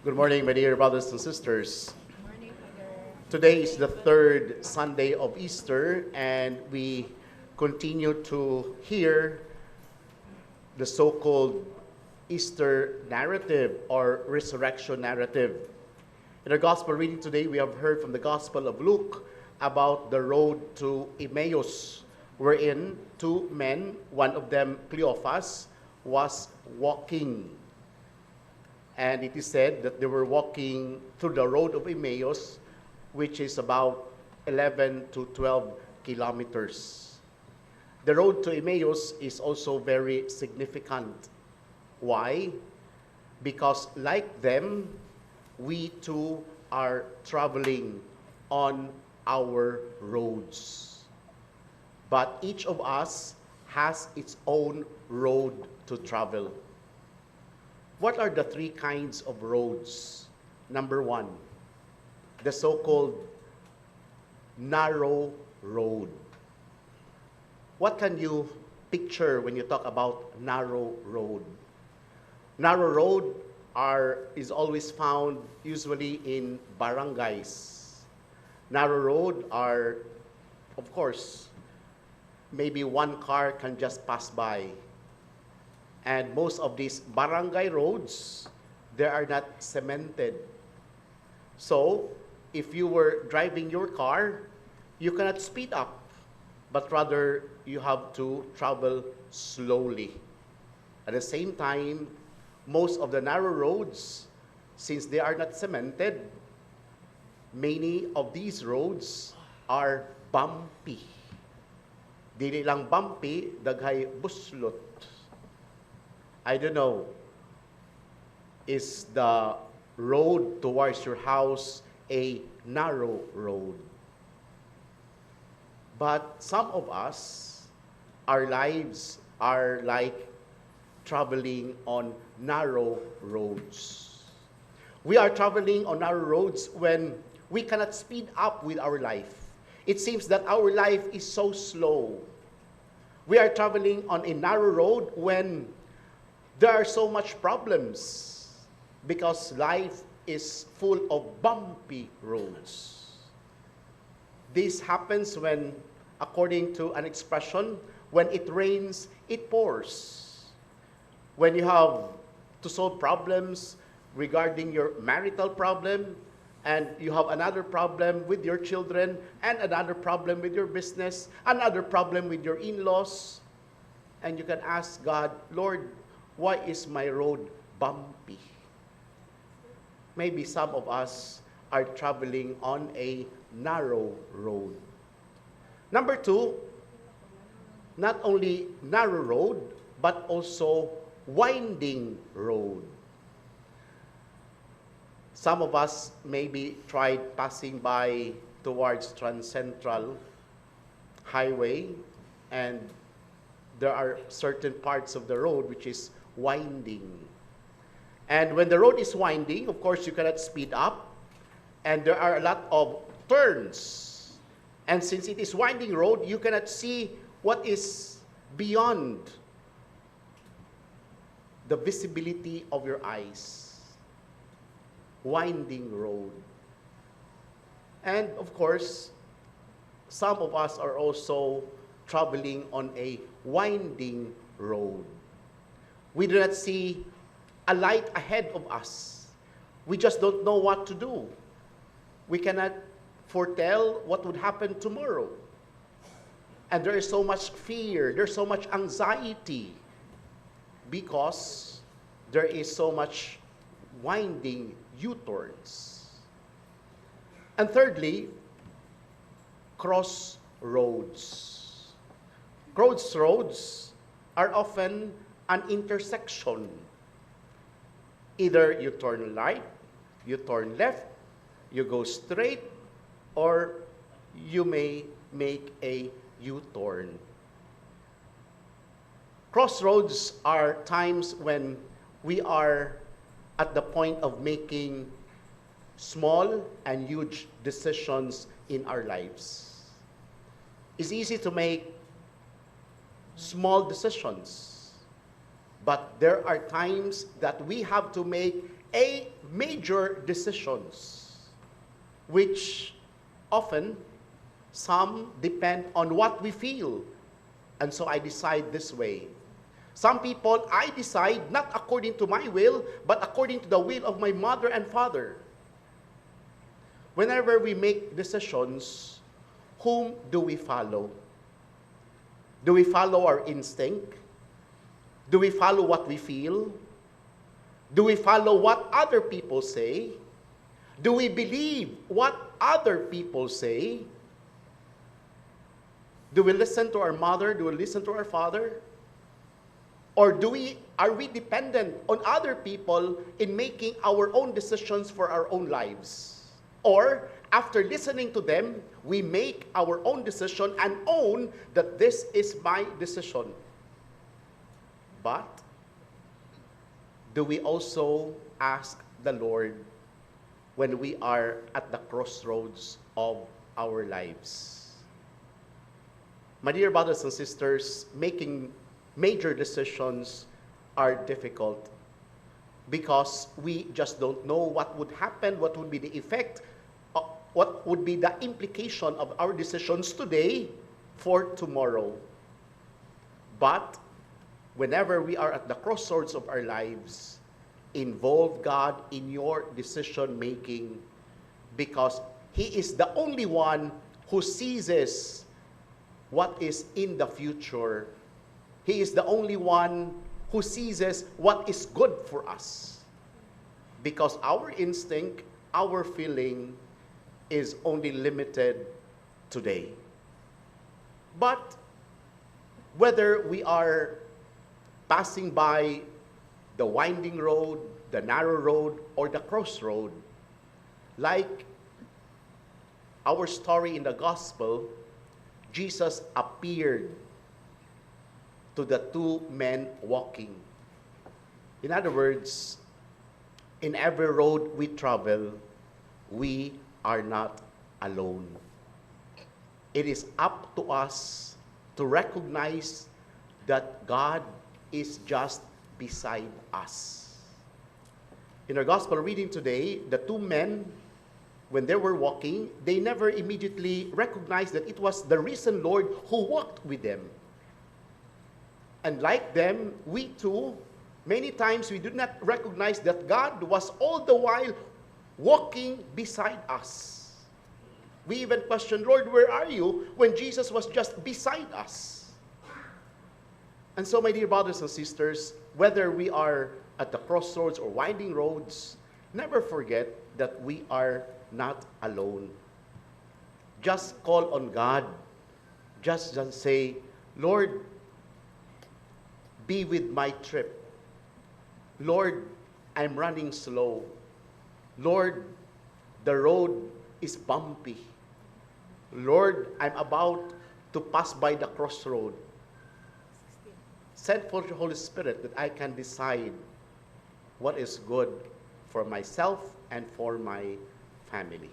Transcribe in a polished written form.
Good morning, my dear brothers and sisters. Morning, Father. Today is the third Sunday of Easter, and we continue to hear the so-called Easter narrative or resurrection narrative. In our gospel reading today, we have heard from the Gospel of Luke about the road to Emmaus, wherein two men, one of them Cleophas, was walking. And it is said that they were walking through the road of Emmaus, which is about 11 to 12 kilometers. The road to Emmaus is also very significant. Why? Because like them, we too are traveling on our roads. But each of us has its own road to travel. What are the three kinds of roads? Number one, the so-called narrow road. What can you picture when you talk about narrow road? Narrow road is always found usually in barangays. Narrow road are, of course, maybe one car can just pass by. And most of these barangay roads, they are not cemented. So, if you were driving your car, you cannot speed up, but rather you have to travel slowly. At the same time, most of the narrow roads, since they are not cemented, many of these roads are bumpy. Dili lang bumpy, daghay buslot. I don't know, is the road towards your house a narrow road? But some of us, our lives are like traveling on narrow roads. We are traveling on narrow roads when we cannot speed up with our life. It seems that our life is so slow. We are traveling on a narrow road when there are so much problems because life is full of bumpy roads. This happens when, according to an expression, when it rains, it pours. When you have to solve problems regarding your marital problem, and you have another problem with your children, and another problem with your business, another problem with your in-laws, and you can ask God, Lord, why is my road bumpy? Maybe some of us are traveling on a narrow road. Number two, not only narrow road, but also winding road. Some of us maybe tried passing by towards Trans Central Highway, and there are certain parts of the road which is winding. And when the road is winding, of course, you cannot speed up, and there are a lot of turns. And since it is winding road, you cannot see what is beyond the visibility of your eyes. Winding road. And of course, some of us are also traveling on a winding road. We do not see a light ahead of us. We just don't know what to do. We cannot foretell what would happen tomorrow. And there is so much fear, there's so much anxiety because there is so much winding U-turns. And thirdly, crossroads. Crossroads are often an intersection. Either you turn right, you turn left, you go straight, or you may make a U-turn. Crossroads are times when we are at the point of making small and huge decisions in our lives. It's easy to make small decisions, but there are times that we have to make a major decisions, which often some depend on what we feel. And so I decide this way. Some people, I decide not according to my will, but according to the will of my mother and father. Whenever we make decisions, whom do we follow? Do we follow our instinct? Do we follow what we feel? Do we follow what other people say? Do we believe what other people say? Do we listen to our mother? Do we listen to our father? Or are we dependent on other people in making our own decisions for our own lives? Or after listening to them, we make our own decision and own that this is my decision. But do we also ask the Lord when we are at the crossroads of our lives? My dear brothers and sisters, making major decisions are difficult because we just don't know what would happen, what would be the effect, what would be the implication of our decisions today for tomorrow. But whenever we are at the crossroads of our lives, involve God in your decision making, because He is the only one who sees what is in the future. He is the only one who sees what is good for us. Because our instinct, our feeling is only limited today. But whether we are passing by the winding road, the narrow road, or the crossroad, like our story in the gospel, Jesus appeared to the two men walking. In other words, in every road we travel, we are not alone. It is up to us to recognize that God is just beside us. In our gospel reading today, the two men, when they were walking, they never immediately recognized that it was the risen Lord who walked with them. And like them, we too, many times we do not recognize that God was all the while walking beside us. We even question, Lord, where are you? When Jesus was just beside us. And so, my dear brothers and sisters, whether we are at the crossroads or winding roads, never forget that we are not alone. Just call on God. Just say, Lord, be with my trip. Lord, I'm running slow. Lord, the road is bumpy. Lord, I'm about to pass by the crossroad. Send forth the Holy Spirit that I can decide what is good for myself and for my family.